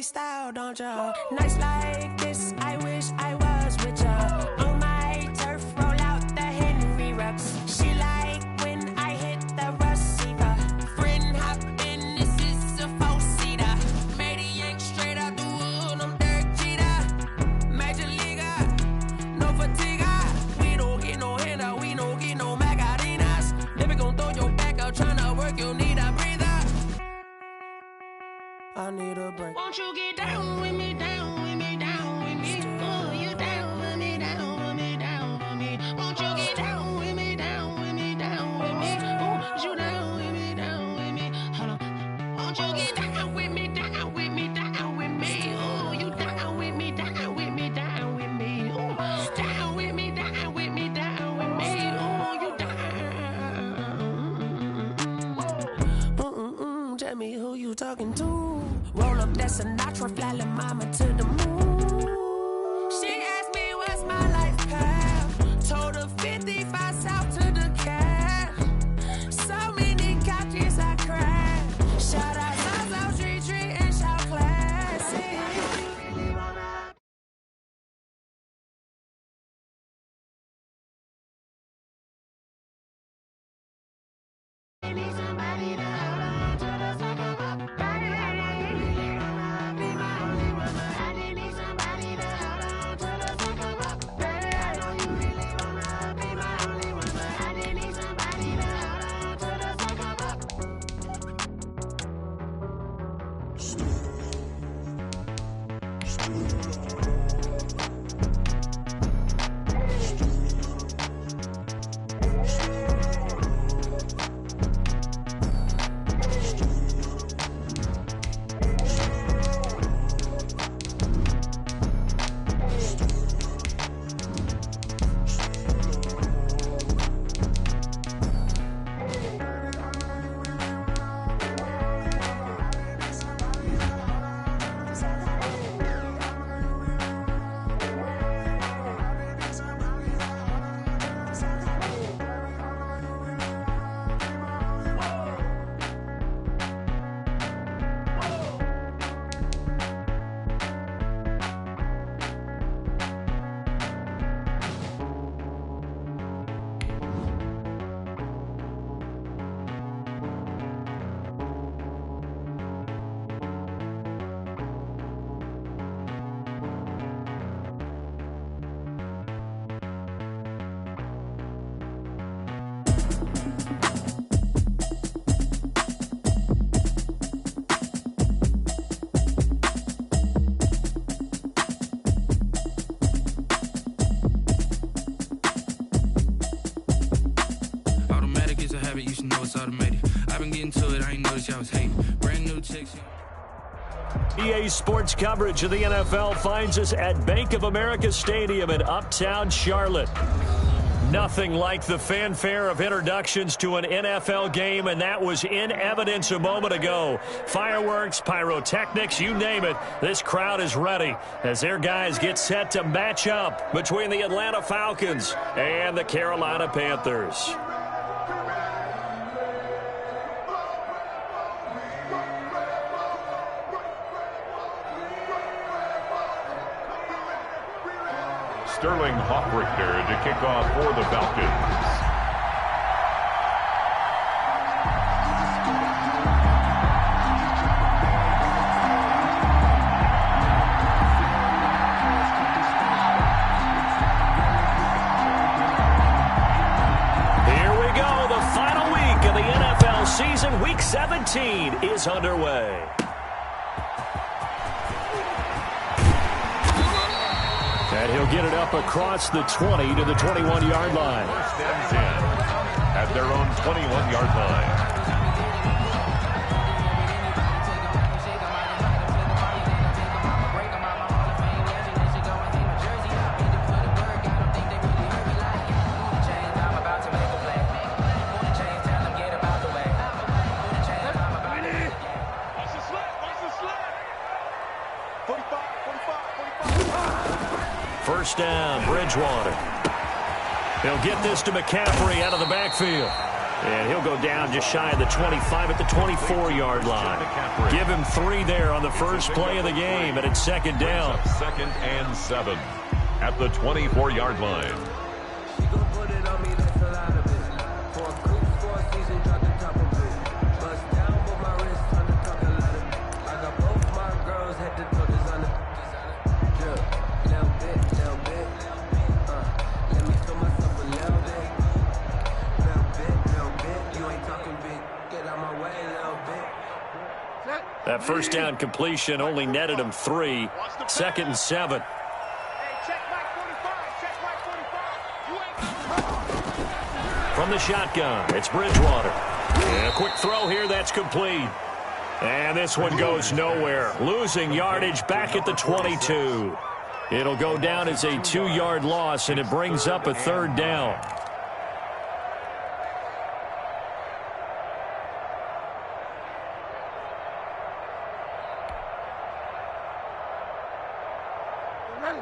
style, don't ya? Nights like this, I wish I was with ya. On my turf, roll out the Henry rocks. She like when I hit the receiver. Friend hop in, this is a four-seater. Made a yank straight out the wood, I'm Derek Jeter. Major leaguer, no fatigue. We don't get no handout, we don't get no Macarinas. Never gon' throw your back out, tryna work, you need a breather. I need a break. Won't you get down with me, down with me, down with me? Oh, you down with me, down with me, down with me. Won't you get down with me, down with me, down with me? Oh, you down with me, down with me? Hold on. Won't you get down with me, down with me, down with me? Oh, you down with me, down with me, down with me? Oh, down with me, down with me, down with me? Oh, you down. Tell me who you talking to. Roll up that Sinatra, fly la mama to the moon. She asked me what's my life path. Told her 55 south to the cat. So many couches I cracked. Shout out South Street and shout classic. I need somebody to hold on to the second up. EA Sports coverage of the NFL finds us at Bank of America Stadium in Uptown Charlotte. Nothing like the fanfare of introductions to an NFL game, and that was in evidence a moment ago. Fireworks, pyrotechnics, you name it. This crowd is ready as their guys get set to match up between the Atlanta Falcons and the Carolina Panthers. Sterling Hoffrichter to kick off for the Falcons. Here we go. The final week of the NFL season. Week 17 is underway. And he'll get it up across the 20 to the 21-yard line. First and 10 at their own 21-yard line. First down, Bridgewater. He'll get this to McCaffrey out of the backfield. And he'll go down just shy of the 25 at the 24-yard line. Give him 3 there on the first play of the game, and it's second down. 2nd and 7 at the 24-yard line. That first down completion only netted him 3. 2nd and 7. From the shotgun, it's Bridgewater. And a quick throw here, that's complete. And this one goes nowhere. Losing yardage back at the 22. It'll go down as a 2-yard loss, and it brings up a 3rd down.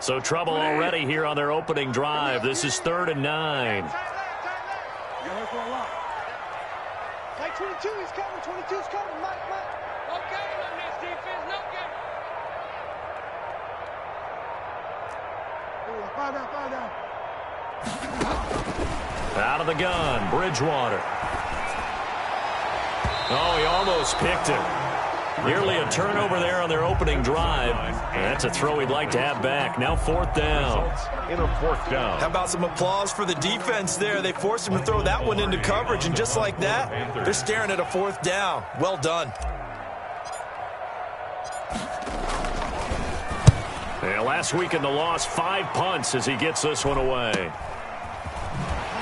So trouble already here on their opening drive. This is 3rd and 9. Like 22, he's coming. 22's coming. Mike. No game on this defense. No game. Find out. Out of the gun, Bridgewater. Oh, he almost picked it. Nearly a turnover there on their opening drive. And that's a throw he'd like to have back. Now 4th down. In a 4th down. How about some applause for the defense there? They forced him to throw that one into coverage, and just like that, they're staring at a 4th down. Well done. Yeah, last week in the loss, 5 punts as he gets this one away.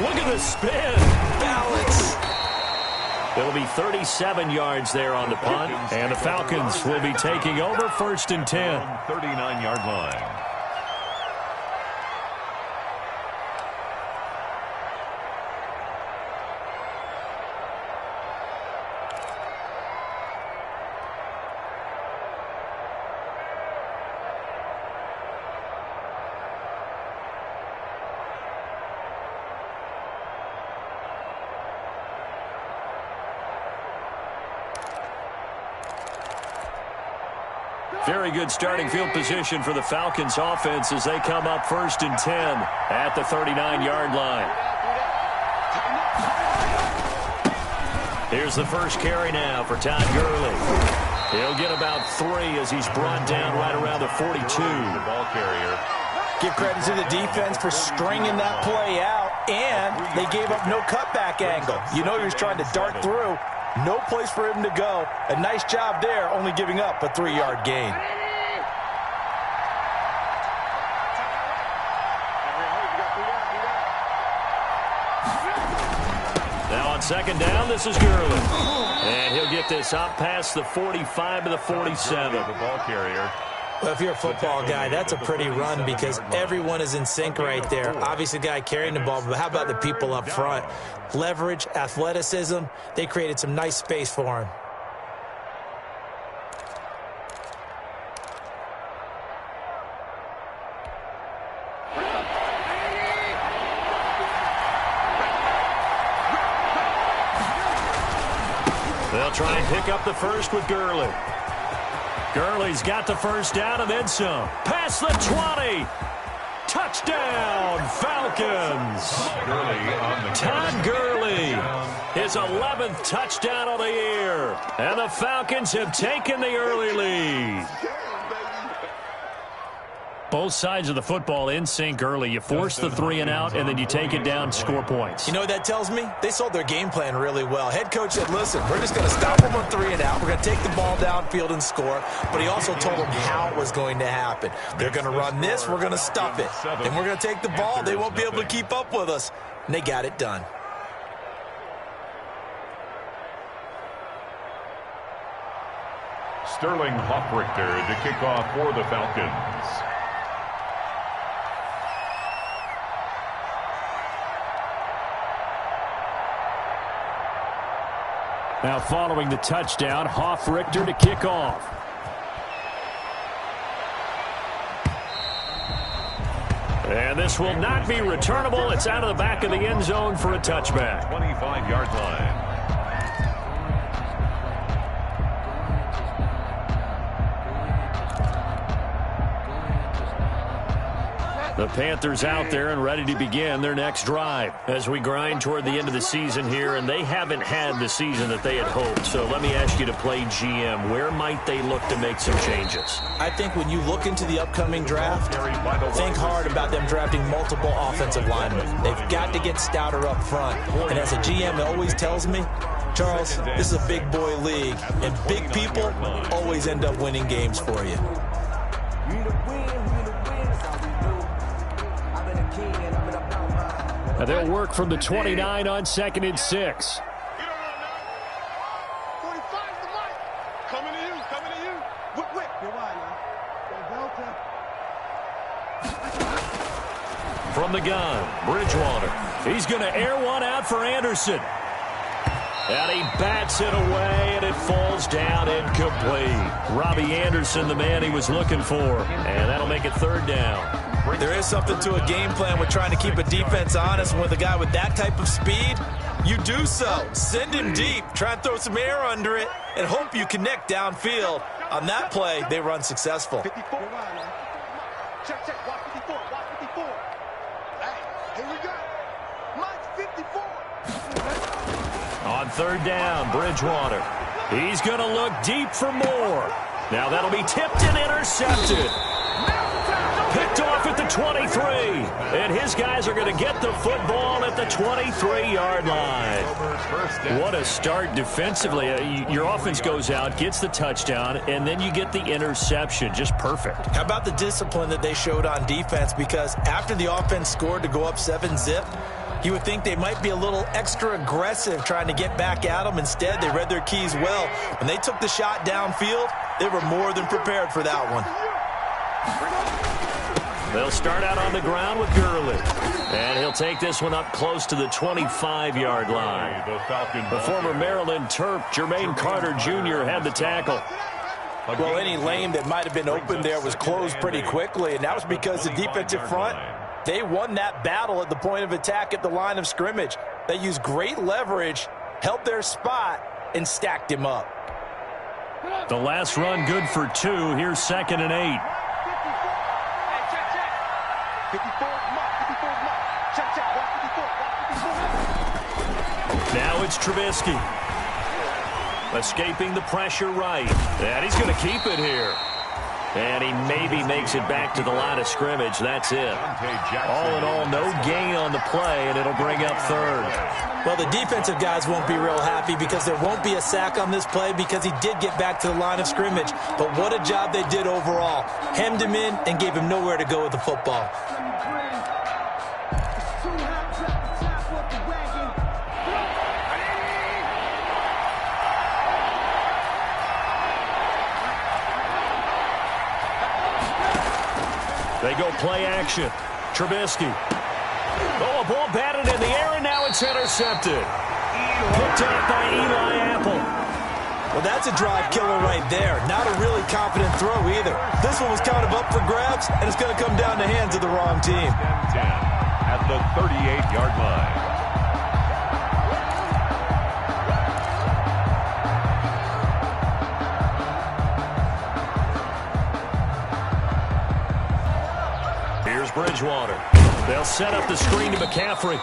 Look at the spin. Balance. It'll be 37 yards there on the punt, and the Falcons will be taking over 1st and 10. 39-yard line. Very good starting field position for the Falcons offense as they come up 1st and 10 at the 39-yard line. Here's the first carry now for Todd Gurley. He'll get about 3 as he's brought down right around the 42. The ball carrier. Give credit to the defense for stringing that play out, and they gave up no cutback angle. You know he was trying to dart through. No place for him to go. A nice job there, only giving up a 3-yard gain. Now on 2nd down, this is Gurley. And he'll get this up past the 45 to the 47. The ball carrier. Well, if you're a football guy, that's a pretty run because everyone is in sync right there. Obviously, the guy carrying the ball, but how about the people up front? Leverage, athleticism, they created some nice space for him. They'll try and pick up the first with Gurley. Gurley's got the first down and then some. Past the 20. Touchdown, Falcons. Todd Gurley, his 11th touchdown of the year. And the Falcons have taken the early lead. Both sides of the football in sync early. You force the 3 and out, and then you take it down, score points. You know what that tells me? They sold their game plan really well. Head coach said, listen, we're just going to stop them on 3 and out. We're going to take the ball downfield and score. But he also told them how it was going to happen. They're going to run this. We're going to stuff it. Then we're going to take the ball. They won't be able to keep up with us. And they got it done. Sterling Hoffrichter to kick off for the Falcons. Now following the touchdown, Hoffrichter to kick off. And this will not be returnable. It's out of the back of the end zone for a touchback. 25-yard line. The Panthers out there and ready to begin their next drive as we grind toward the end of the season here, and they haven't had the season that they had hoped. So let me ask you to play GM. Where might they look to make some changes? I think when you look into the upcoming draft, think hard about them drafting multiple offensive linemen. They've got to get stouter up front. And as a GM, it always tells me, Charles, this is a big boy league, and big people always end up winning games for you. And they'll work from the 29 on 2nd and 6. 45's the mic. Coming to you, coming to you. Whip. You're wide, man. From the gun, Bridgewater. He's going to air one out for Anderson. And he bats it away, and it falls down incomplete. Robbie Anderson, the man he was looking for. And that'll make it 3rd down. There is something to a game plan with trying to keep a defense honest. And with a guy with that type of speed, you do so. Send him deep, try and throw some air under it, and hope you connect downfield. On that play, they were unsuccessful. 54. Check. Watch 54. Watch 54. Hey, here we go. Mike's 54. On 3rd down, Bridgewater. He's going to look deep for more. Now that'll be tipped and intercepted. Picked off at the 23. And his guys are going to get the football at the 23-yard line. What a start defensively. Your offense goes out, gets the touchdown, and then you get the interception. Just perfect. How about the discipline that they showed on defense? Because after the offense scored to go up 7-zip, you would think they might be a little extra aggressive trying to get back at them. Instead, they read their keys well. When they took the shot downfield, they were more than prepared for that one. They'll start out on the ground with Gurley. And he'll take this one up close to the 25-yard line. The former Maryland Terp, Jermaine Carter Jr. had the tackle. Well, any lane that might have been open there was closed pretty quickly, and that was because the defensive front, they won that battle at the point of attack at the line of scrimmage. They used great leverage, held their spot, and stacked him up. The last run good for 2. Here's 2nd and 8. 54's Mike. Check. Watch 54. Now it's Trubisky. Escaping the pressure right. And he's going to keep it here. And he maybe makes it back to the line of scrimmage. That's it. All in all, no gain on the play, and it'll bring up 3rd. Well, the defensive guys won't be real happy because there won't be a sack on this play because he did get back to the line of scrimmage. But what a job they did overall. Hemmed him in and gave him nowhere to go with the football. They go play action. Trubisky. Oh, a ball batted in the air, and now it's intercepted. Picked off by Eli Apple. Well, that's a drive killer right there. Not a really confident throw either. This one was kind of up for grabs, and it's going to come down the hands of the wrong team. 10 at the 38-yard line. Bridgewater. They'll set up the screen to McCaffrey.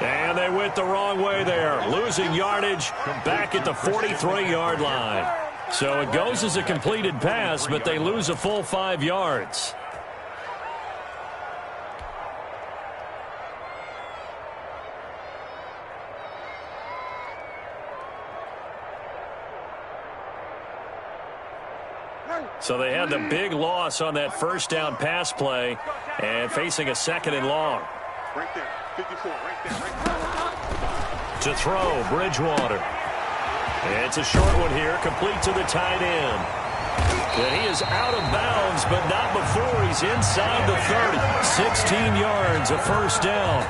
And they went the wrong way there. Losing yardage back at the 43-yard line. So it goes as a completed pass, but they lose a full 5 yards. So they had the big loss on that first down pass play and facing a 2nd and long. Right there. 54. Right there. To throw, Bridgewater. It's a short one here, complete to the tight end. And he is out of bounds, but not before he's inside the 30. 16 yards, a first down.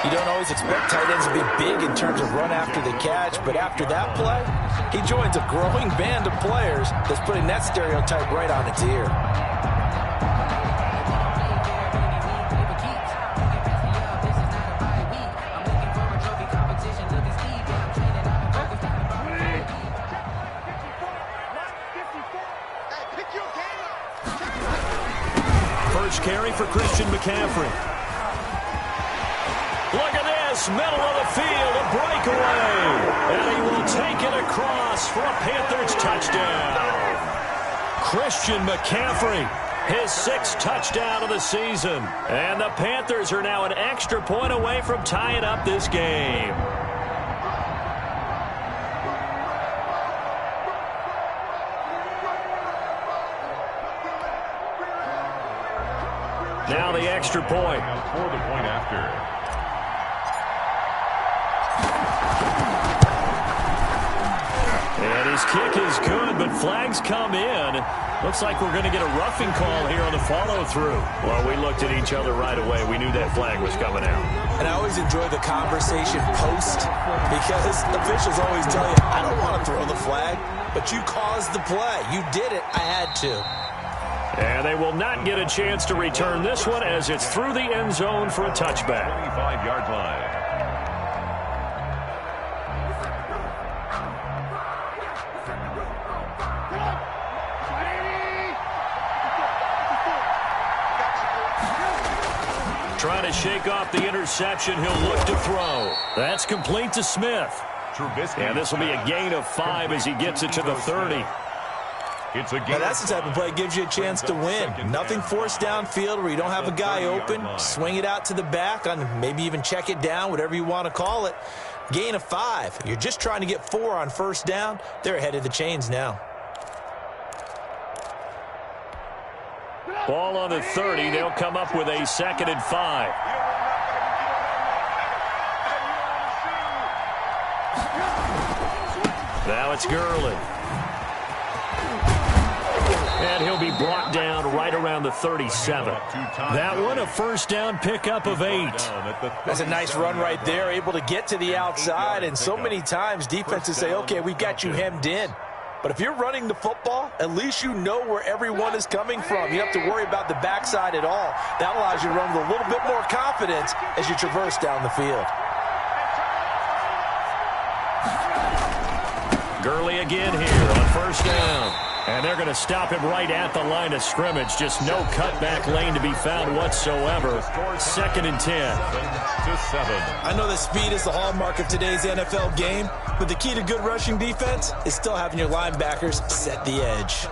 You don't always expect tight ends to be big in terms of run after the catch, but after that play, he joins a growing band of players that's putting that stereotype right on its ear. carry for Christian McCaffrey. Look at this, middle of the field, a breakaway. And he will take it across for a Panthers touchdown. Christian McCaffrey, his 6th touchdown of the season. And the Panthers are now an extra point away from tying up this game. Now the extra point. For the point after. And his kick is good, but flags come in. Looks like we're going to get a roughing call here on the follow-through. Well, we looked at each other right away. We knew that flag was coming out. And I always enjoy the conversation post because officials always tell you, I don't want to throw the flag, but you caused the play. You did it. I had to. And they will not get a chance to return this one as it's through the end zone for a touchback. 25-yard line. Trying to shake off the interception. He'll look to throw. That's complete to Smith. Trubisky. And this will be a gain of 5 as he gets it to the 30. It's a game. Now that's the type of play that gives you a chance to win. Nothing forced downfield where you don't have a guy open. Swing it out to the back, on maybe even check it down, whatever you want to call it. Gain of 5. You're just trying to get 4 on first down. They're ahead of the chains now. Ball on the 30. They'll come up with a 2nd and 5. Now it's Gurley. And he'll be brought down right around the 37. That one, a first down pickup of 8. That's a nice run right there, able to get to the outside. And so many times defenses say, okay, we've got you hemmed in. But if you're running the football, at least you know where everyone is coming from. You don't have to worry about the backside at all. That allows you to run with a little bit more confidence as you traverse down the field. Gurley again here on first down. And they're going to stop him right at the line of scrimmage. Just no cutback lane to be found whatsoever. 2nd and 10. I know that speed is the hallmark of today's NFL game, but the key to good rushing defense is still having your linebackers set the edge.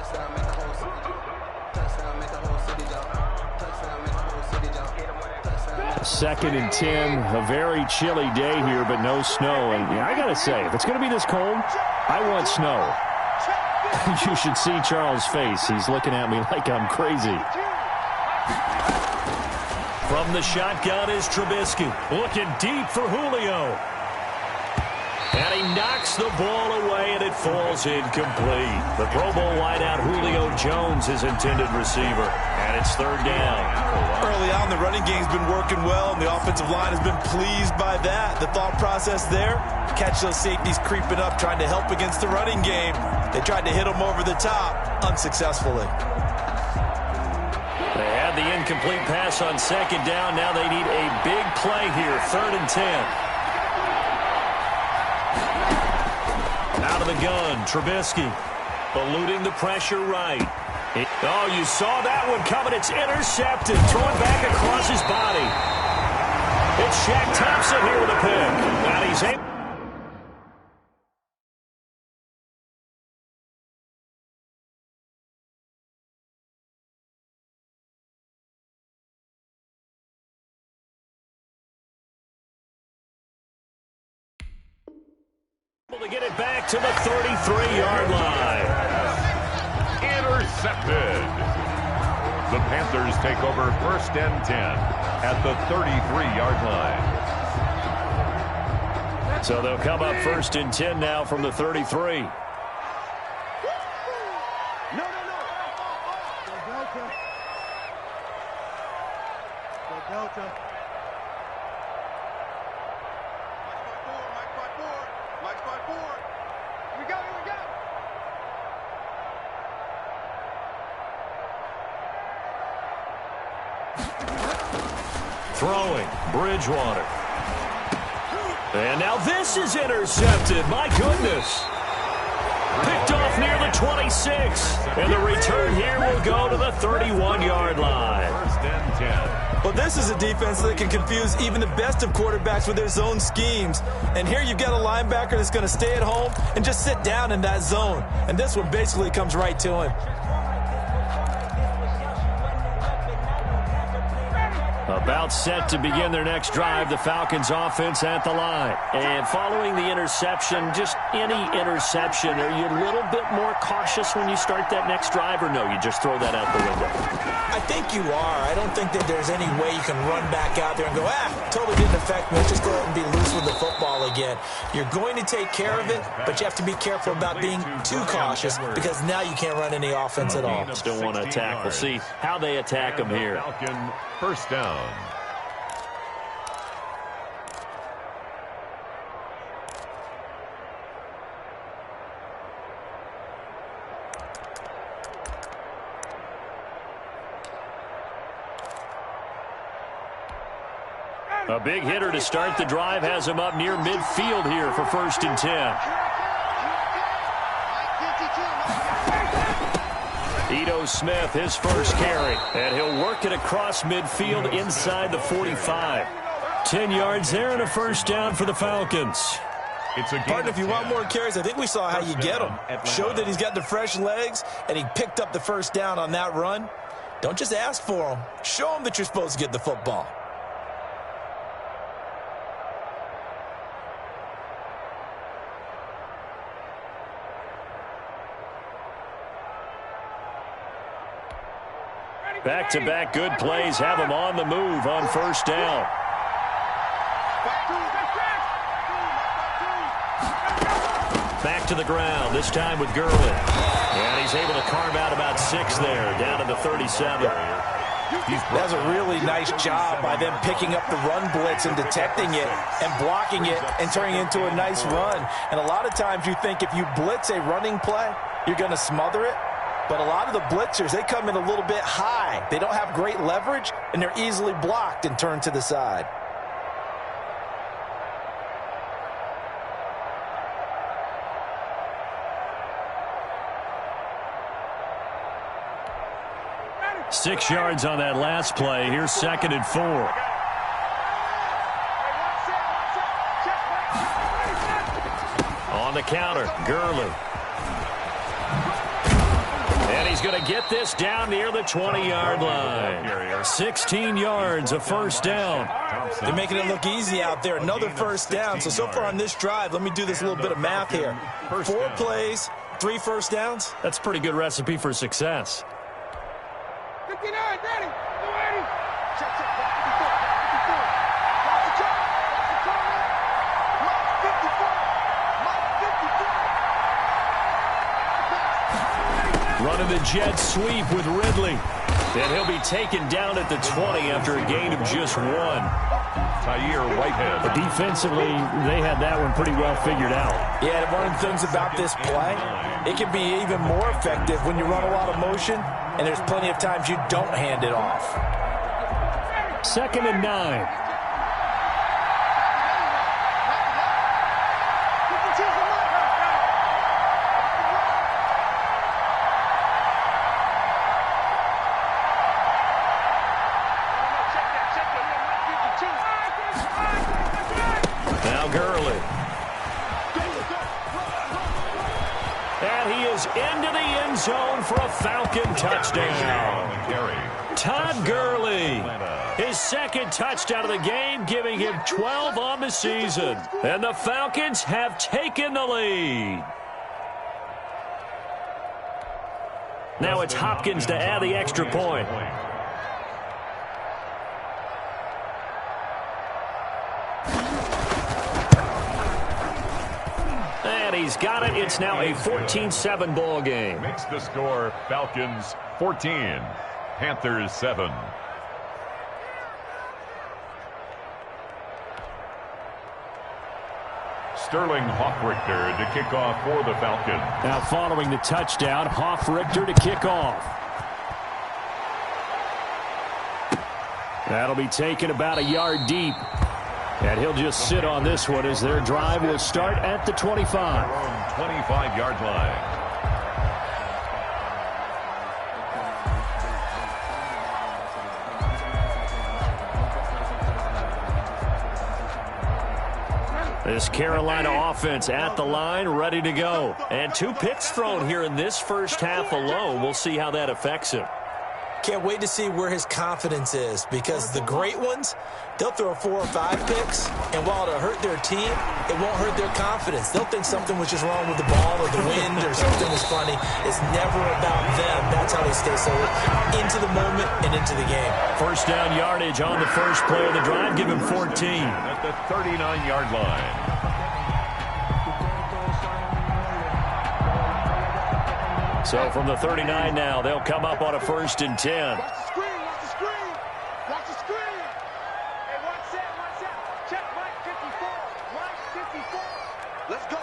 Second and 10, a very chilly day here, but no snow. And I got to say, if it's going to be this cold, I want snow. You should see Charles' face. He's looking at me like I'm crazy. From the shotgun is Trubisky. Looking deep for Julio. And he knocks the ball away, and it falls incomplete. The Pro Bowl wideout Julio Jones, his intended receiver. And it's 3rd down. Early on, the running game's been working well, and the offensive line has been pleased by that. The thought process there, catch those safeties creeping up, trying to help against the running game. They tried to hit them over the top, unsuccessfully. They had the incomplete pass on 2nd down. Now they need a big play here, 3rd and 10. Out of the gun, Trubisky eluding the pressure right. Oh, you saw that one coming. It's intercepted. Thrown back across his body. It's Shaq Thompson here with a pick. And he's able to get it back to the 33-yard line. Intercepted. The Panthers take over 1st and 10 at the 33-yard line. So they'll come up 1st and 10 now from the 33. No. Go Delta. Go Delta. Mike's by four. Here we go. Throwing, Bridgewater. And now this is intercepted. My goodness. Picked off near the 26. And the return here will go to the 31-yard line. First and 10. Well, this is a defense that can confuse even the best of quarterbacks with their zone schemes. And here you've got a linebacker that's going to stay at home and just sit down in that zone. And this one basically comes right to him. About set to begin their next drive, the Falcons offense at the line. And following the interception, just any interception, are you a little bit more cautious when you start that next drive, or no, you just throw that out the window? I think you are. I don't think that there's any way you can run back out there and go, totally didn't affect me. Let's just go ahead and be loose with the football again. You're going to take care of it, but you have to be careful about being too cautious because now you can't run any offense at all. Still want to attack. We'll see how they attack them here. Falcon first down. A big hitter to start the drive has him up near midfield here for 1st and 10. Ito Smith, his first carry, and he'll work it across midfield inside the 45. 10 yards there and a first down for the Falcons. Partner, if you want more carries, I think we saw how you get them. Showed that he's got the fresh legs, and he picked up the first down on that run. Don't just ask for them. Show them that you're supposed to get the football. Back-to-back good plays have him on the move on first down. Back to the ground, this time with Gurley. And he's able to carve out about 6 there, down to the 37. That's a really nice job by them picking up the run blitz and detecting it and blocking it and turning it into a nice run. And a lot of times you think if you blitz a running play, you're going to smother it. But a lot of the blitzers, they come in a little bit high. They don't have great leverage, and they're easily blocked and turned to the side. Six yards on that last play. Here's 2nd and 4. On the counter, Gurley. And he's going to get this down near the 20-yard line. 16 yards, a first down. They're making it look easy out there. Another first down. So far on this drive, let me do this little bit of math here. 4 plays, 3 first downs. That's a pretty good recipe for success. 59, ready. 280. Check, check. 54. Running the jet sweep with Ridley. And he'll be taken down at the 20 after a gain of just 1. Tyre Whitehead. But defensively, they had that one pretty well figured out. Yeah, and one of the things about this play, it can be even more effective when you run a lot of motion, and there's plenty of times you don't hand it off. 2nd and 9. Now Gurley. And he is into the end zone for a Falcon touchdown. Todd Gurley, his 2nd touchdown of the game, giving him 12 on the season. And the Falcons have taken the lead. Now it's Hopkins to add the extra point. And he's got it. It's now a 14-7 ball game. Makes the score Falcons 14, Panthers 7. Sterling Hoffrichter to kick off for the Falcons. Now following the touchdown, Hoffrichter to kick off. That'll be taken about a yard deep. And he'll just sit on this one as their drive will start at the 25. 25-yard line. This Carolina offense at the line, ready to go. And 2 picks thrown here in this first half alone. We'll see how that affects him. Can't wait to see where his confidence is, because the great ones, they'll throw 4 or 5 picks, and while it'll hurt their team, it won't hurt their confidence. They'll think something was just wrong with the ball or the wind or something was funny. It's never about them. That's how they stay so into the moment and into the game. First down yardage on the first play of the drive. Give him 14. At the 39-yard line. So from the 39 now, they'll come up on a 1st and 10. Watch the screen, watch the screen, watch the screen. Hey, watch that. Check Mike 54, Mike 54. Let's go.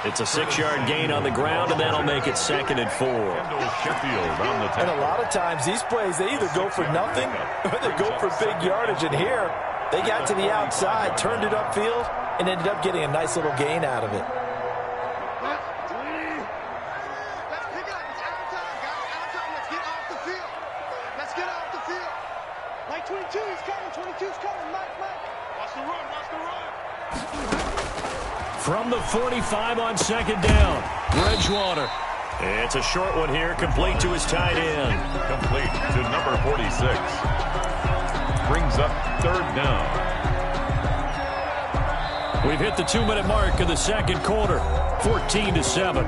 It's a 6-yard gain on the ground, and that'll make it 2nd and 4. And a lot of times these plays, they either go for nothing or they go for big yardage. And here, they got to the outside, turned it upfield, and ended up getting a nice little gain out of it. Let's pick up. It's out of time, guys. Out of time. Let's get off the field. Let's get off the field. Mike 22, he's coming. 22's coming. Mike. Watch the run. Watch the run. From the 45 on 2nd down, Bridgewater. It's a short one here, complete to his tight end. Complete to number 46. Brings up 3rd down. We've hit the 2-minute mark of the 2nd quarter, 14-7.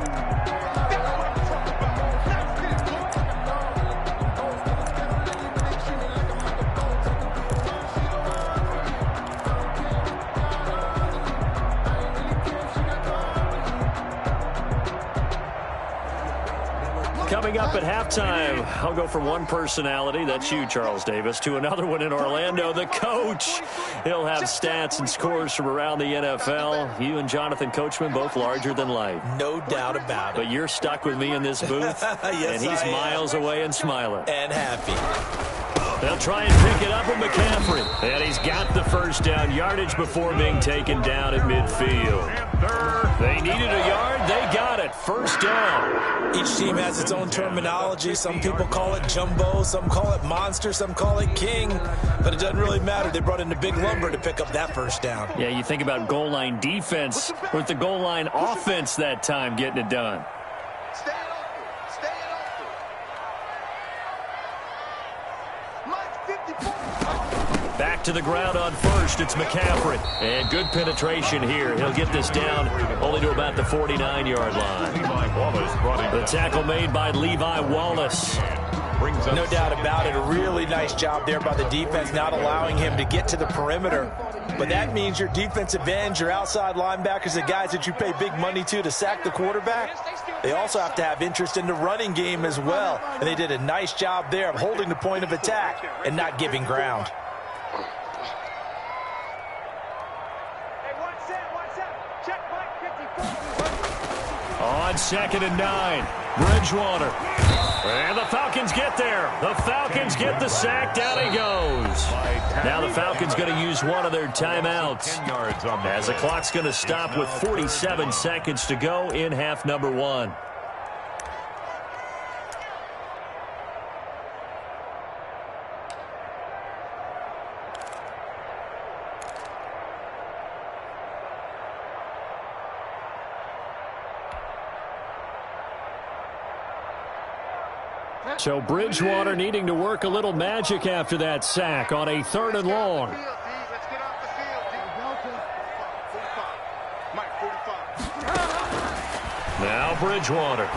Coming up at halftime, I'll go from one personality, that's you, Charles Davis, to another one in Orlando, the coach. He'll have stats and scores from around the NFL. You and Jonathan Coachman, both larger than life. No doubt about it. But you're stuck with me in this booth, yes, and he's miles away and smiling. And happy. They'll try and pick it up with McCaffrey. And he's got the first down yardage before being taken down at midfield. They needed a yard. They got it. First down. Each team has its own terminology. Some people call it jumbo. Some call it monster. Some call it king. But it doesn't really matter. They brought in the big lumber to pick up that first down. Yeah, you think about goal line defense with the goal line offense that time getting it done. Stay open. Stay open. Mike 54. Back to the ground on first. It's McCaffrey. And good penetration here. He'll get this down only to about the 49-yard line. The tackle made by Levi Wallace. No doubt about it. A really nice job there by the defense, not allowing him to get to the perimeter. But that means your defensive ends, your outside linebackers, the guys that you pay big money to sack the quarterback, they also have to have interest in the running game as well. And they did a nice job there of holding the point of attack and not giving ground. On 2nd and 9, Bridgewater. And the Falcons get there. The Falcons get the sack. Down he goes. Now the Falcons going to use one of their timeouts, as the clock's going to stop with 47 seconds to go in half number 1. So Bridgewater needing to work a little magic after that sack on a 3rd and long. Let's get off the field. 45. Mike 45. Now Bridgewater.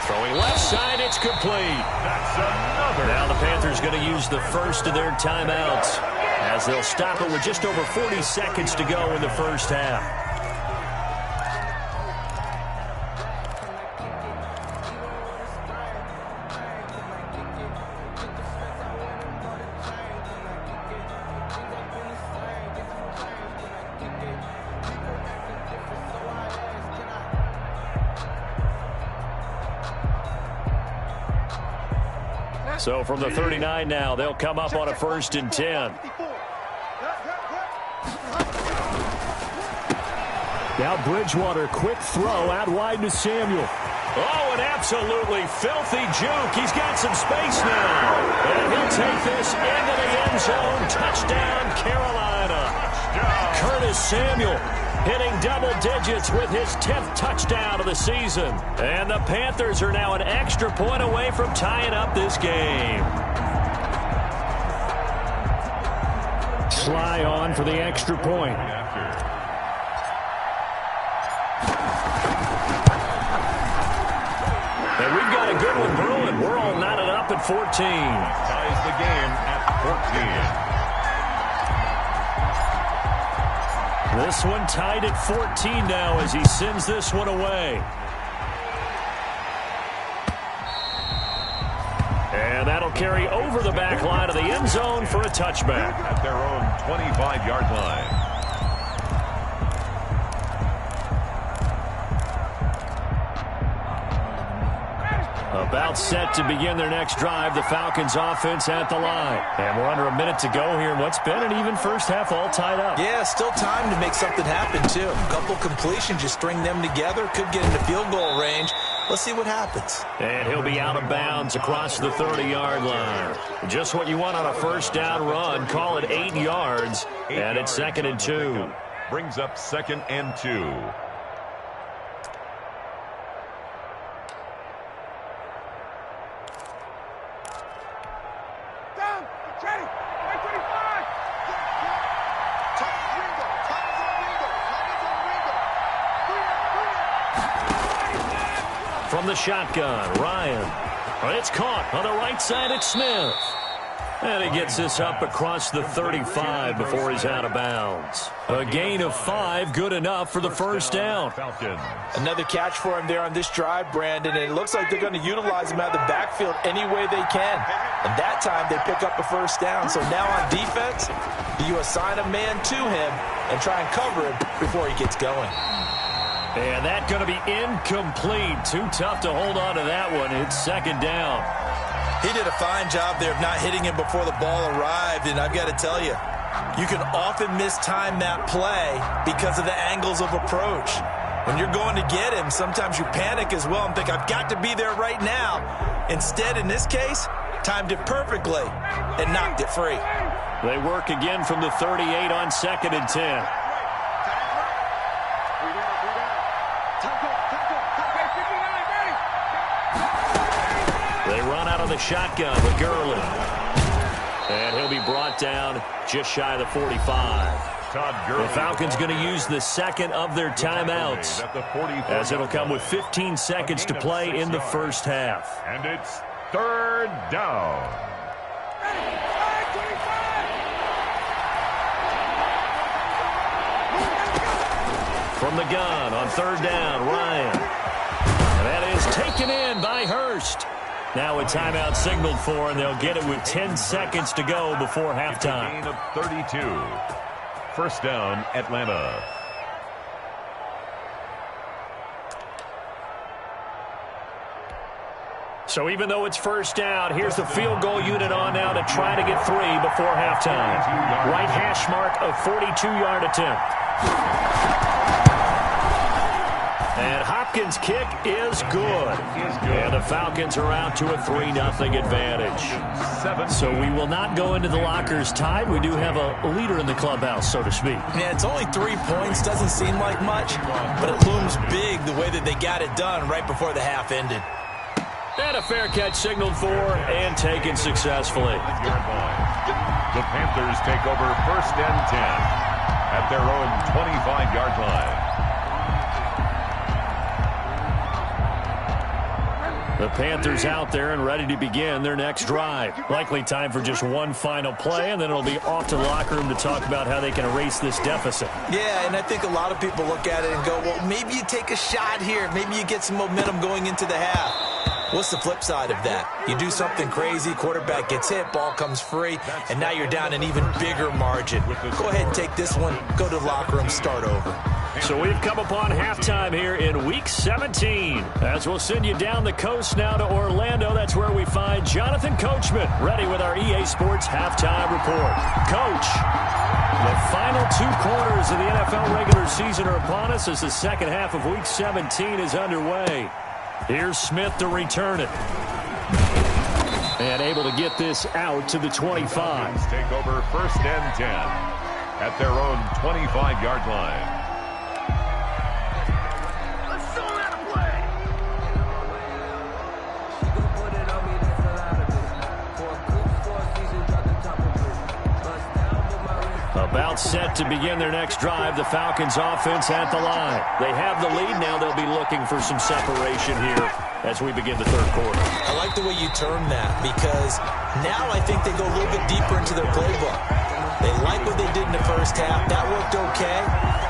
Throwing left side, it's complete. That's another. Now the Panthers going to use the first of their timeouts, as they'll stop it with just over 40 seconds to go in the first half. So from the 39 now, they'll come up on a 1st and 10. Now Bridgewater, quick throw out wide to Samuel. Oh, an absolutely filthy juke. He's got some space now. And he'll take this into the end zone. Touchdown, Carolina. Curtis Samuel hitting double digits with his 10th touchdown of the season. And the Panthers are now an extra point away from tying up this game. Sly on for the extra point. And we've got a good one brewing. We're all knotted up at 14. Ties the game at 14. This one tied at 14 now as he sends this one away. And that'll carry over the back line of the end zone for a touchback. At their own 25-yard line. About set to begin their next drive, the Falcons offense at the line. And we're under a minute to go here in what's been an even first half, all tied up. Yeah, still time to make something happen, too. A couple completions, just string them together. Could get into field goal range. Let's see what happens. And he'll be out of bounds across the 30-yard line. Just what you want on a first down run. Call it 8 yards. And it's 2nd and 2. Brings up 2nd and 2. From the shotgun, Ryan. It's caught on the right side. It's Smith. And he gets this up across the 35 before he's out of bounds. A gain of 5, good enough for the first down. Another catch for him there on this drive, Brandon, and it looks like they're going to utilize him out of the backfield any way they can. And that time they pick up a first down. So now on defense, you assign a man to him and try and cover him before he gets going. And that's going to be incomplete. Too tough to hold on to that one. It's 2nd down. He did a fine job there of not hitting him before the ball arrived, and I've got to tell you, you can often mistime that play because of the angles of approach. When you're going to get him, sometimes you panic as well and think, I've got to be there right now. Instead, in this case, timed it perfectly and knocked it free. They work again from the 38 on 2nd and 10. They run out of the shotgun with Gurley. And he'll be brought down just shy of the 45. The Falcons going to use the second of their timeouts as it'll come with 15 seconds to play in the first half. And it's 3rd down. From the gun on 3rd down, Ryan. And that is taken in by Hurst. Now a timeout signaled for, and they'll get it with 10 seconds to go before halftime. Gain of 32. First down, Atlanta. So even though it's first down, here's the field goal unit on now to try to get 3 before halftime. Right hash mark of 42-yard attempt. And Hopkins' kick is good. And the Falcons are out to a 3-0 advantage. So we will not go into the lockers tied. We do have a leader in the clubhouse, so to speak. Yeah, it's only 3 points. Doesn't seem like much, but it looms big the way that they got it done right before the half ended. And a fair catch signaled for and taken successfully. The Panthers take over 1st and 10 at their own 25-yard line. The Panthers out there and ready to begin their next drive. Likely time for just one final play, and then it'll be off to the locker room to talk about how they can erase this deficit. Yeah, and I think a lot of people look at it and go, well, maybe you take a shot here. Maybe you get some momentum going into the half. What's the flip side of that? You do something crazy, quarterback gets hit, ball comes free, and now you're down an even bigger margin. Go ahead and take this one, go to the locker room, start over. So we've come upon halftime here in Week 17. As we'll send you down the coast now to Orlando, that's where we find Jonathan Coachman, ready with our EA Sports Halftime Report. Coach, the final 2 quarters of the NFL regular season are upon us as the second half of Week 17 is underway. Here's Smith to return it. And able to get this out to the 25. Take over 1st and 10 at their own 25-yard line. About set to begin their next drive, the Falcons offense at the line. They have the lead now. They'll be looking for some separation here as we begin the third quarter. I like the way you term that because now I think they go a little bit deeper into their playbook. They like what they did in the first half. That worked okay.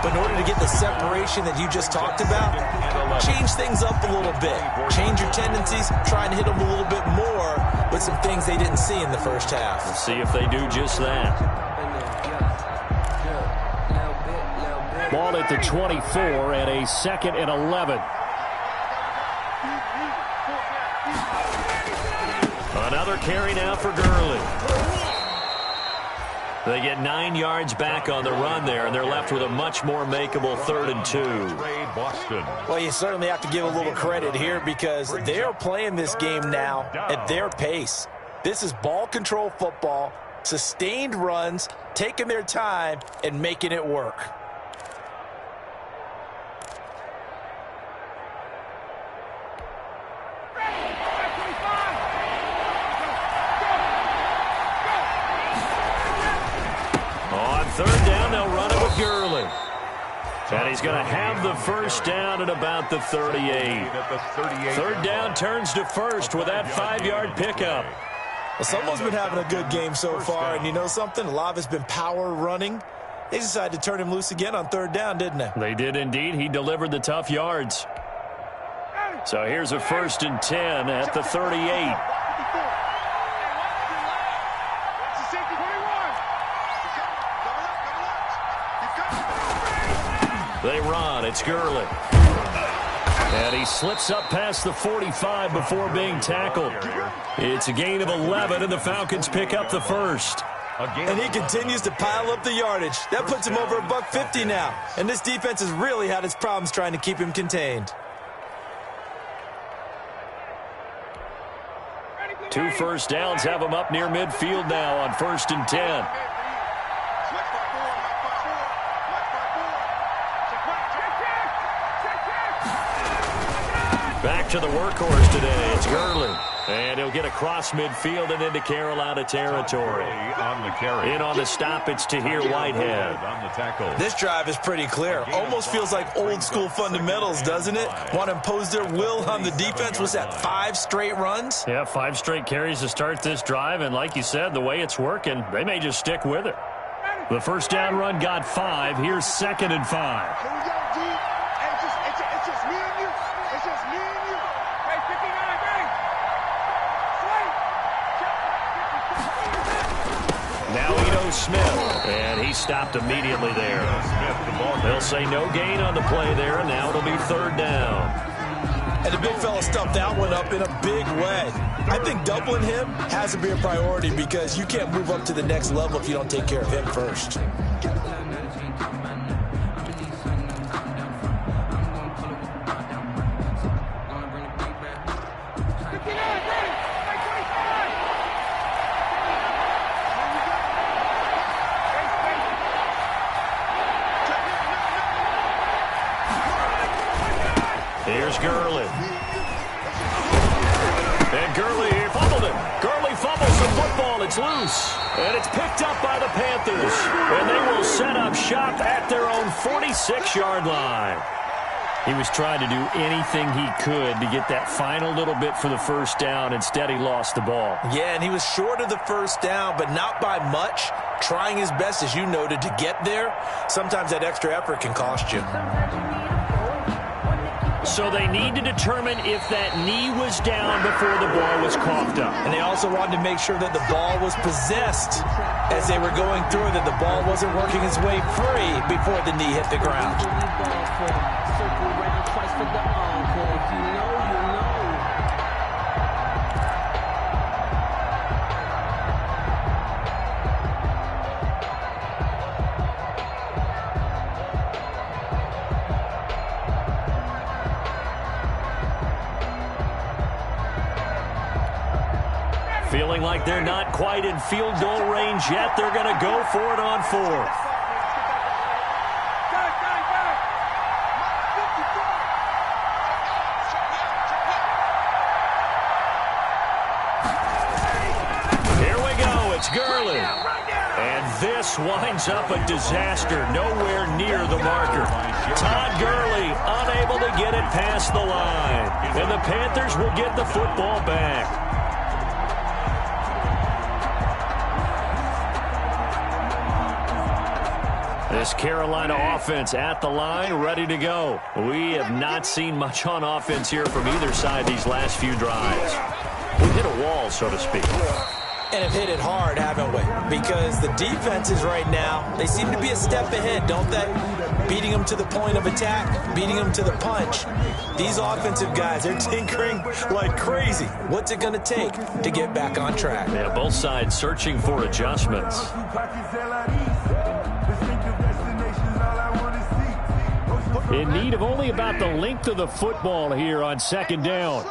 But in order to get the separation that you just talked about, change things up a little bit. Change your tendencies. Try and hit them a little bit more with some things they didn't see in the first half. Let's see if they do just that. Ball at the 24 and a 2nd and 11. Another carry now for Gurley. They get 9 yards back on the run there, and they're left with a much more makeable 3rd and 2. Well, you certainly have to give a little credit here because they're playing this game now at their pace. This is ball control football, sustained runs, taking their time, and making it work. Third down, they'll run it with Gurley. And he's going to have the first down at about the 38. Third down turns to first with that 5-yard pickup. Well, someone's been having a good game so far, and you know something? A lot of it's been power running. They decided to turn him loose again on 3rd down, didn't they? They did indeed. He delivered the tough yards. So here's a 1st and 10 at the 38. They run. It's Gurley. And he slips up past the 45 before being tackled. It's a gain of 11, and the Falcons pick up the first. And he continues to pile up the yardage. That puts him over $150 now. And this defense has really had its problems trying to keep him contained. 2 first downs have him up near midfield now on 1st and 10. Back to the workhorse today. It's Gurley. And he'll get across midfield and into Carolina territory. In on the stop, it's Tahir Whitehead. This drive is pretty clear. Almost feels like old school fundamentals, doesn't it? Want to impose their will on the defense. Was that 5 straight runs? Yeah, 5 straight carries to start this drive. And like you said, the way it's working, they may just stick with it. The first down run got 5. Here's 2nd and 5. Smith, and he stopped immediately there. They'll say no gain on the play there, and now it'll be 3rd down. And the big fella stuffed that one up in a big way. I think doubling him has to be a priority because you can't move up to the next level if you don't take care of him first. Here's Gurley. And Gurley fumbled it. Gurley fumbles the football. It's loose. And it's picked up by the Panthers. And they will set up shop at their own 46-yard line. He was trying to do anything he could to get that final little bit for the first down. Instead, he lost the ball. Yeah, and he was short of the first down, but not by much. Trying his best, as you noted, to get there. Sometimes that extra effort can cost you. So they need to determine if that knee was down before the ball was coughed up. And they also wanted to make sure that the ball was possessed as they were going through that the ball wasn't working its way free before the knee hit the ground. Feeling like they're not quite in field goal range yet. They're going to go for it on fourth. Here we go. It's Gurley. And this winds up a disaster. Nowhere near the marker. Todd Gurley unable to get it past the line. And the Panthers will get the football back. This Carolina offense at the line, ready to go. We have not seen much on offense here from either side these last few drives. We hit a wall, so to speak. And have hit it hard, haven't we? Because the defenses right now, they seem to be a step ahead, don't they? Beating them to the point of attack, beating them to the punch. These offensive guys, they're tinkering like crazy. What's it going to take to get back on track? Yeah, both sides searching for adjustments. In need of only about the length of the football here on second down.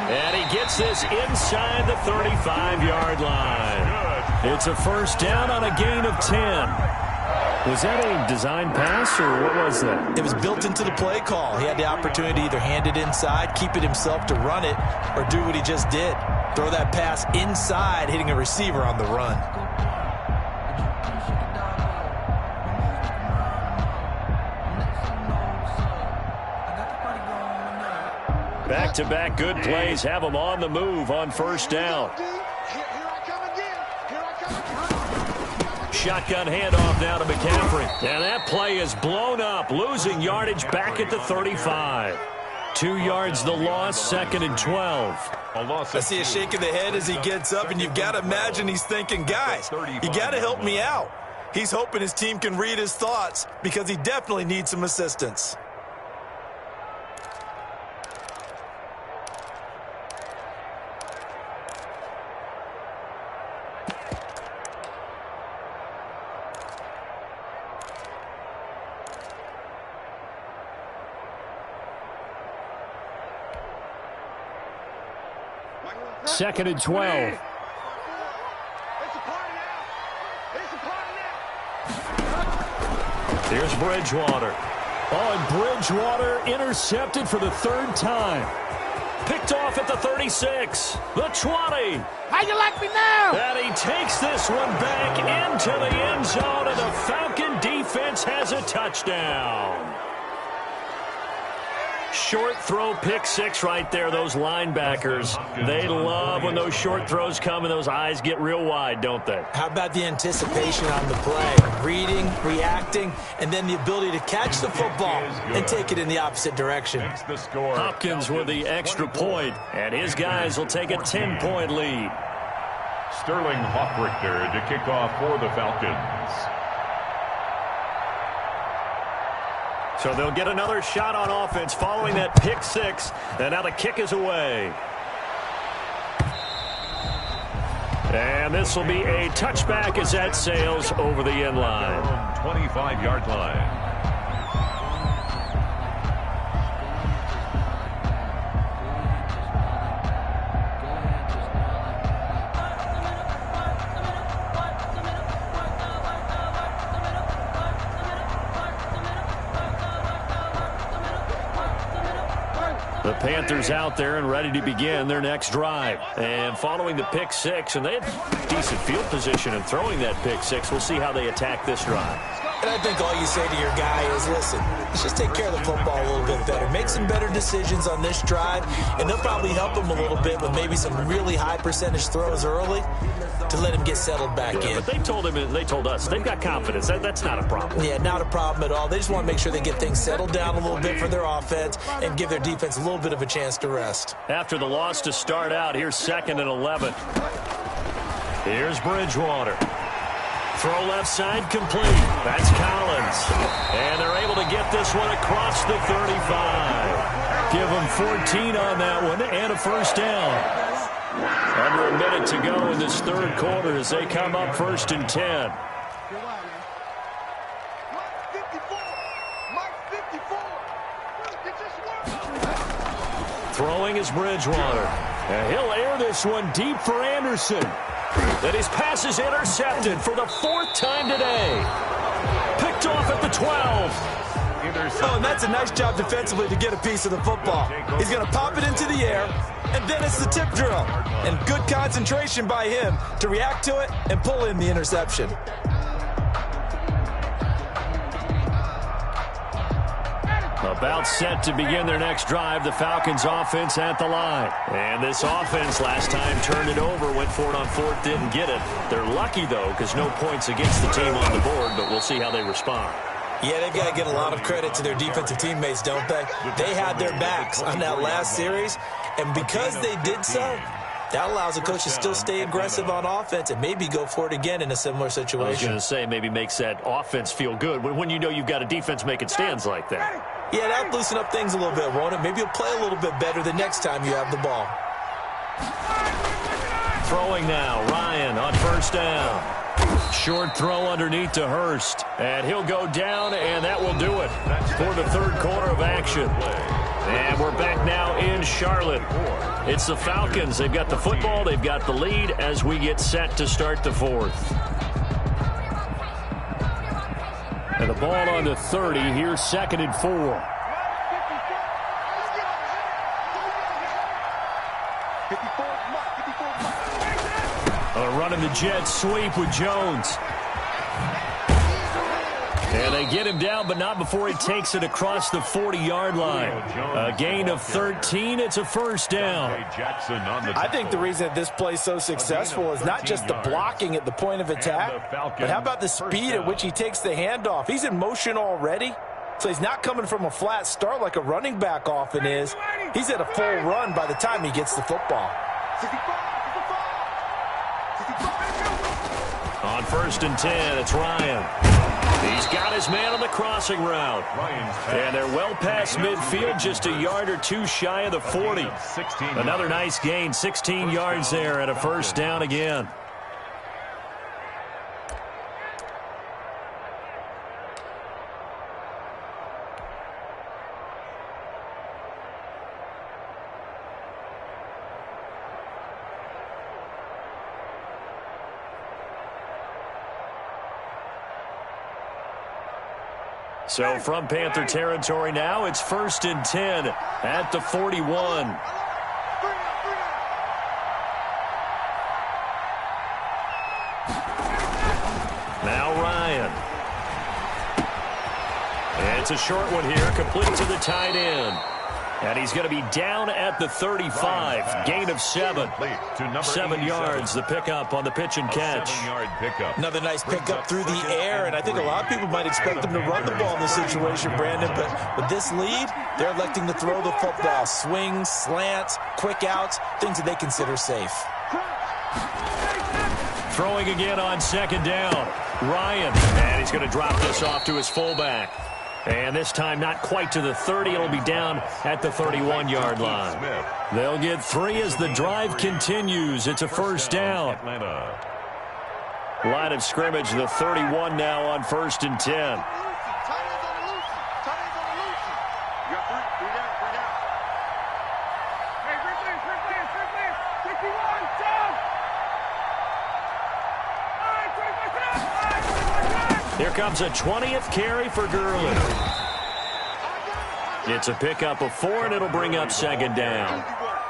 And he gets this inside the 35-yard line. It's a first down on a gain of 10. Was that a design pass, or what was that? It was built into the play call. He had the opportunity to either hand it inside, keep it himself to run it, or do what he just did. Throw that pass inside, hitting a receiver on the run. Back-to-back good plays have them on the move on first down. Shotgun handoff now to McCaffrey. And that play is blown up, losing yardage back at the 35. 2 yards the loss, second and 12. I see a shake of the head as he gets up, and you've got to imagine he's thinking, guys, you got to help me out. He's hoping his team can read his thoughts because he definitely needs some assistance. Second and 12. Here's Bridgewater. Oh, and Bridgewater intercepted for the third time. Picked off at the 36. The 20. How you like me now? And he takes this one back into the end zone, and the Falcon defense has a touchdown. Short throw pick six right there, those linebackers. They love when those short throws come and those eyes get real wide, don't they? How about the anticipation on the play? Reading, reacting, and then the ability to catch the football and take it in the opposite direction. Hopkins with the extra point, and his guys will take a 10-point lead. Sterling Hockrichter to kick off for the Falcons. So they'll get another shot on offense following that pick six. And now the kick is away. And this will be a touchback as that sails over the end line. 25-yard line. The Panthers out there and ready to begin their next drive. And following the pick six, and they had decent field position in throwing that pick six. We'll see how they attack this drive. And I think all you say to your guy is, listen, let's just take care of the football a little bit better. Make some better decisions on this drive, and they'll probably help him a little bit with maybe some really high percentage throws early to let him get settled back in. But they told us, they've got confidence. That's not a problem. Yeah, not a problem at all. They just want to make sure they get things settled down a little bit for their offense and give their defense a little bit of a chance to rest. After the loss to start out, here's 2nd and 11. Here's Bridgewater. Throw left side complete. That's Collins. And they're able to get this one across the 35. Give them 14 on that one and a first down. Under a minute to go in this third quarter as they come up 1st and 10. Throwing is Bridgewater. And he'll air this one deep for Anderson. Then his pass is intercepted for the 4th time today. Picked off at the 12. Oh, and that's a nice job defensively to get a piece of the football. He's going to pop it into the air, and then it's the tip drill. And good concentration by him to react to it and pull in the interception. About set to begin their next drive, the Falcons offense at the line. And this offense last time turned it over, went for it on 4th, didn't get it. They're lucky, though, because no points against the team on the board, but we'll see how they respond. Yeah, they've got to get a lot of credit to their defensive teammates, don't they? They had their backs on that last series, and because they did so, that allows the coach to still stay aggressive on offense and maybe go for it again in a similar situation. I was going to say, maybe makes that offense feel good when you know you've got a defense making stands like that. Yeah, that'll loosen up things a little bit, won't it? Maybe you'll play a little bit better the next time you have the ball. Throwing now, Ryan on 1st down. Short throw underneath to Hurst. And he'll go down, and that will do it for the third quarter of action. And we're back now in Charlotte. It's the Falcons. They've got the football. They've got the lead as we get set to start the 4th. And the ball on the 30. Here's 2nd and 4. Running the jet sweep with Jones. And they get him down, but not before he takes it across the 40-yard line. A gain of 13. It's a first down. I think the reason that this play is so successful is not just the blocking at the point of attack, but how about the speed at which he takes the handoff? He's in motion already, so he's not coming from a flat start like a running back often is. He's at a full run by the time he gets the football. On 1st and 10, it's Ryan. He's got his man on the crossing route. And they're well past midfield, just a yard or two shy of the 40. Another nice gain, 16 yards there, and a first down again. So from Panther territory now, it's 1st and 10 at the 41. Now Ryan. And it's a short one here, complete to the tight end. And he's going to be down at the 35. Gain of 7. 7 yards, the pickup on the pitch and catch. Another nice pickup through the air, and I think a lot of people might expect them to run the ball in this situation, Brandon, but with this lead, they're electing to throw the football. Swings, slants, quick outs, things that they consider safe. Throwing again on 2nd down. Ryan, and he's going to drop this off to his fullback. And this time not quite to the 30. It'll be down at the 31-yard line. They'll get 3 as the drive continues. It's a first down. Line of scrimmage, the 31 now on 1st and 10. Here comes a 20th carry for Gurley. It's a pickup of 4, and it'll bring up 2nd down.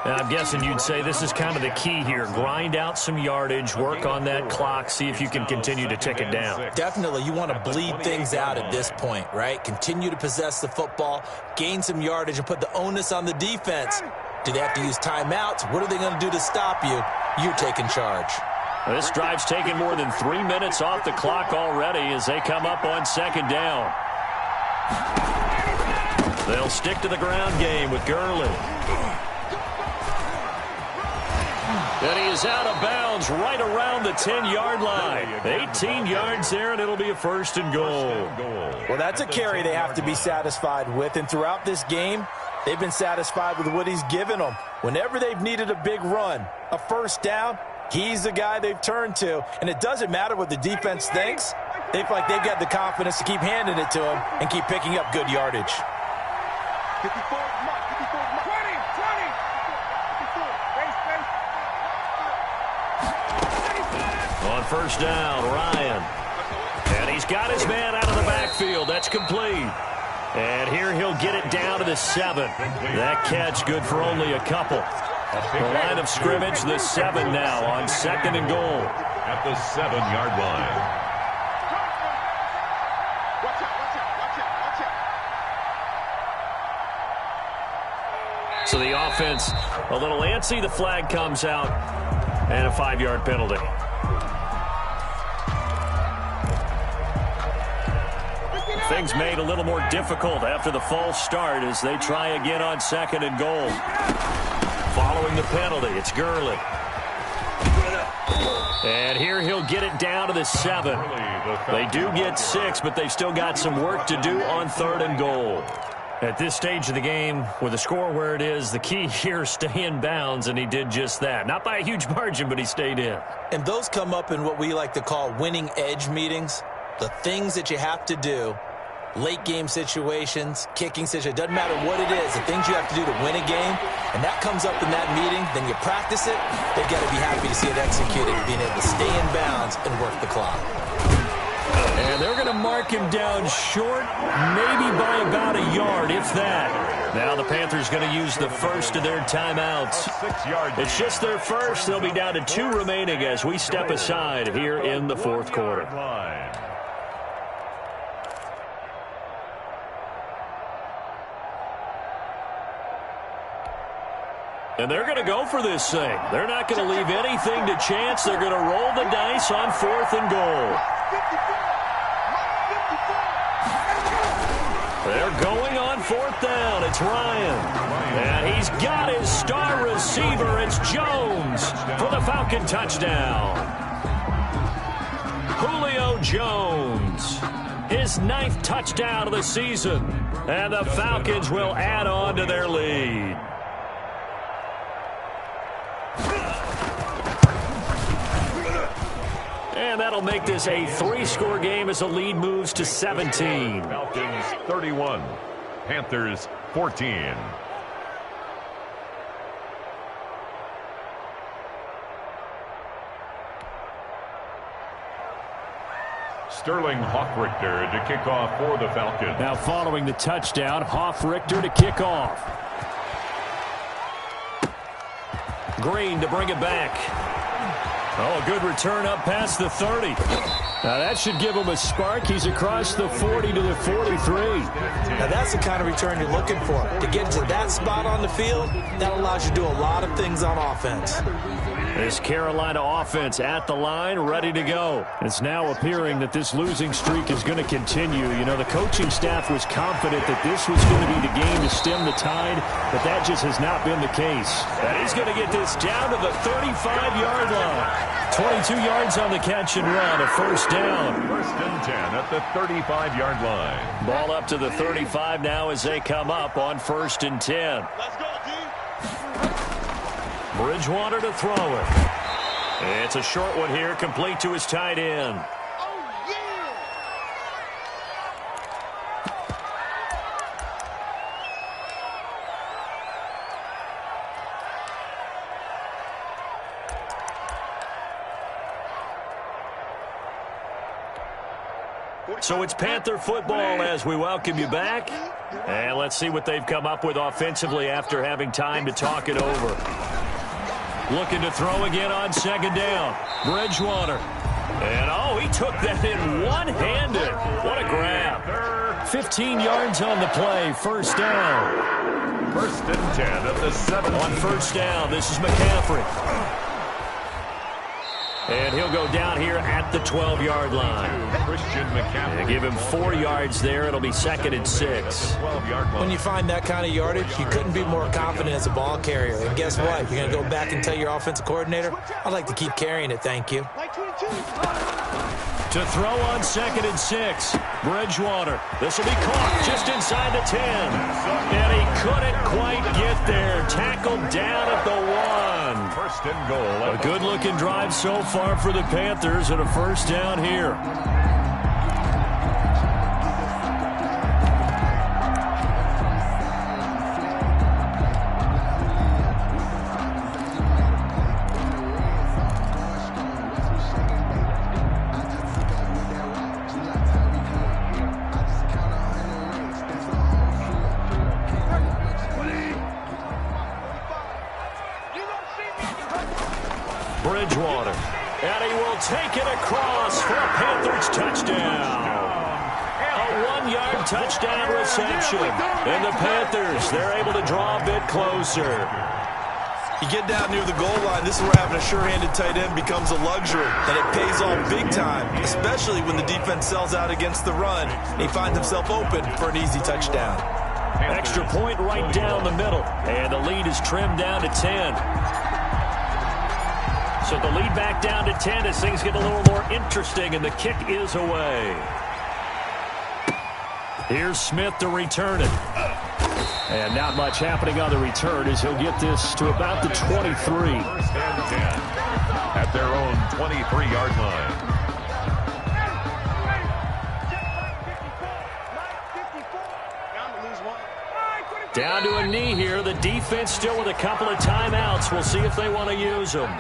I'm guessing you'd say this is kind of the key here. Grind out some yardage, work on that clock, see if you can continue to tick it down. Definitely, you want to bleed things out at this point, right? Continue to possess the football, gain some yardage, and put the onus on the defense. Do they have to use timeouts? What are they going to do to stop you? You're taking charge. This drive's taken more than 3 minutes off the clock already as they come up on second down. They'll stick to the ground game with Gurley. And he is out of bounds right around the 10-yard line. 18 yards there, and it'll be a first and goal. Well, that's a carry they have to be satisfied with. And throughout this game, they've been satisfied with what he's given them. Whenever they've needed a big run, a first down, he's the guy they've turned to. And it doesn't matter what the defense thinks. They feel like they've got the confidence to keep handing it to him and keep picking up good yardage. 54, 20. On first down, Ryan. And he's got his man out of the backfield. That's complete. And here he'll get it down to the 7. That catch good for only a couple. The line of scrimmage, the 7 now on second and goal. At the 7-yard line. So the offense a little antsy. The flag comes out and a 5-yard penalty. Things made a little more difficult after the false start as they try again on second and goal. Following the penalty, it's Gurley. And here he'll get it down to the 7. They do get 6, but they've still got some work to do on third and goal. At this stage of the game, with the score where it is, the key here is stay in bounds, and he did just that. Not by a huge margin, but he stayed in. And those come up in what we like to call winning edge meetings. The things that you have to do, late game situations, kicking situations, doesn't matter what it is, the things you have to do to win a game, and that comes up in that meeting, then you practice it, they've got to be happy to see it executed, being able to stay in bounds and work the clock. And they're going to mark him down short, maybe by about a yard, if that. Now the Panthers going to use the first of their timeouts. It's just their first. They'll be down to 2 remaining as we step aside here in the fourth quarter. And they're going to go for this thing. They're not going to leave anything to chance. They're going to roll the dice on fourth and goal. They're going on fourth down. It's Ryan. And he's got his star receiver. It's Jones for the Falcon touchdown. Julio Jones. His 9th touchdown of the season. And the Falcons will add on to their lead. And that'll make this a 3-score game as the lead moves to 17. Falcons 31, Panthers 14. Sterling Hoffrichter to kick off for the Falcons. Now following the touchdown, Hoffrichter to kick off. Green to bring it back. Oh, a good return up past the 30. Now that should give him a spark. He's across the 40 to the 43. Now that's the kind of return you're looking for. To get to that spot on the field, that allows you to do a lot of things on offense. This Carolina offense at the line, ready to go. It's now appearing that this losing streak is going to continue. You know, the coaching staff was confident that this was going to be the game to stem the tide, but that just has not been the case. And he's going to get this down to the 35-yard line. 22 yards on the catch and run, a first down. First and 10 at the 35-yard line. Ball up to the 35 now as they come up on first and 10. Let's go, D. Bridgewater to throw it. It's a short one here, complete to his tight end. Oh, yeah. So it's Panther football as we welcome you back. And let's see what they've come up with offensively after having time to talk it over. Looking to throw again on second down. Bridgewater. And, oh, he took that in one-handed. What a grab. 15 yards on the play. First down. First and 10 at the 7. On first down, this is McCaffrey. And he'll go down here at the 12-yard line. Christian McCaffrey. They give him 4 yards there. It'll be 2nd and 6. When you find that kind of yardage, you couldn't be more confident as a ball carrier. And guess what? You're going to go back and tell your offensive coordinator, I'd like to keep carrying it, thank you. To throw on 2nd and 6. Bridgewater. This will be caught just inside the 10. And he couldn't quite get there. Tackled down at the 1. First and goal. A good-looking drive so far for the Panthers and a first down here. Bridgewater. And he will take it across for a Panthers touchdown. A 1-yard touchdown reception. And the Panthers, they're able to draw a bit closer. You get down near the goal line, this is where having a sure-handed tight end becomes a luxury, and it pays off big time, especially when the defense sells out against the run, and he finds himself open for an easy touchdown. Extra point right down the middle, and the lead is trimmed down to 10. So the lead back down to 10 as things get a little more interesting, and the kick is away. Here's Smith to return it. And not much happening on the return as he'll get this to about the 23. First and 10 at their own 23-yard line. Down to a knee here. The defense still with a couple of timeouts. We'll see if they want to use them.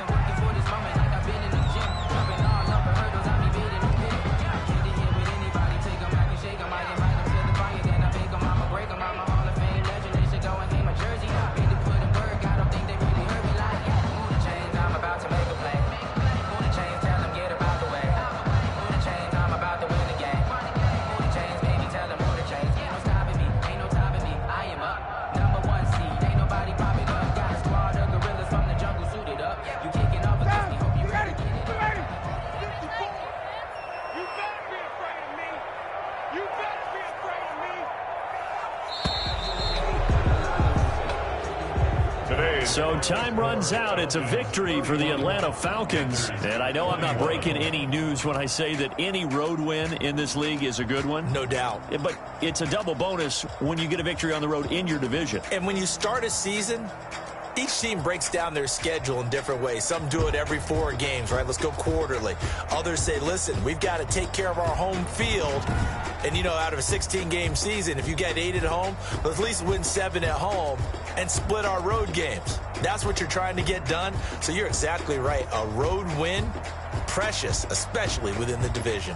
So time runs out. It's a victory for the Atlanta Falcons. And I know I'm not breaking any news when I say that any road win in this league is a good one. No doubt. But it's a double bonus when you get a victory on the road in your division. And when you start a season, each team breaks down their schedule in different ways. Some do it every 4 games, right? Let's go quarterly. Others say, listen, we've got to take care of our home field. And, you know, out of a 16-game season, if you get 8 at home, let's at least win 7 at home and split our road games. That's what you're trying to get done. So you're exactly right. A road win, precious, especially within the division.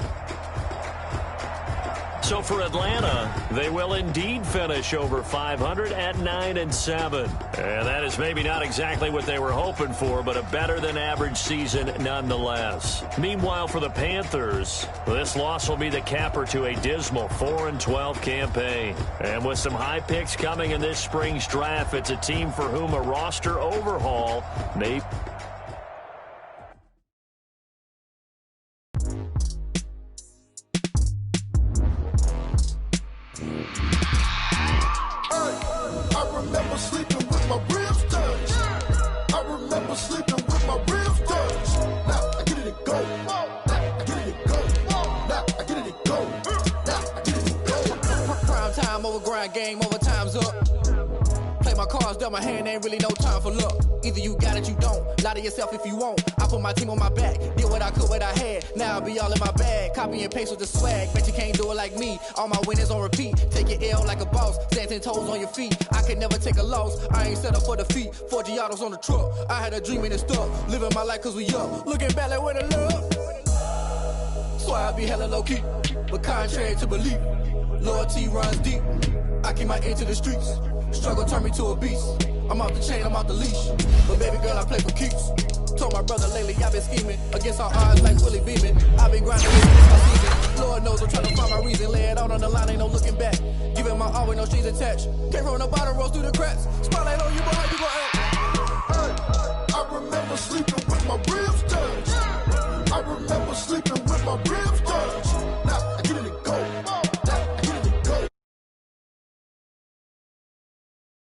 So for Atlanta, they will indeed finish over 500 at 9-7. And that is maybe not exactly what they were hoping for, but a better than average season nonetheless. Meanwhile, for the Panthers, this loss will be the capper to a dismal 4-12 campaign. And with some high picks coming in this spring's draft, it's a team for whom a roster overhaul may... Game over, time's up. Play my cards, dealt my hand, ain't really no time for luck. Either you got it, you don't. Lie to yourself if you won't. I put my team on my back, did what I could, what I had. Now I'll be all in my bag, copy and paste with the swag. Bet you can't do it like me. All my winners on repeat. Take your L like a boss, stand 10 toes on your feet. I can never take a loss. I ain't set up for defeat. 4 Giottos on the truck. I had a dream and it's stuck. Living my life cause we up. Looking back like where the love. So I be hella low key, but contrary to belief, loyalty runs deep. I keep my ear to the streets. Struggle turned me to a beast. I'm off the chain, I'm off the leash. But baby girl, I play for keeps. Told my brother lately I've been scheming against all odds like Willie Beeman. I've been grinding this my season. Lord knows I'm trying to find my reason. Lay it out on the line, ain't no looking back. Giving my all with no strings attached. Came from the bottom, rose through the cracks. Spotlight on you, boy, how you gon' act? I remember sleeping with my ribs touched. I remember sleeping with my ribs touched.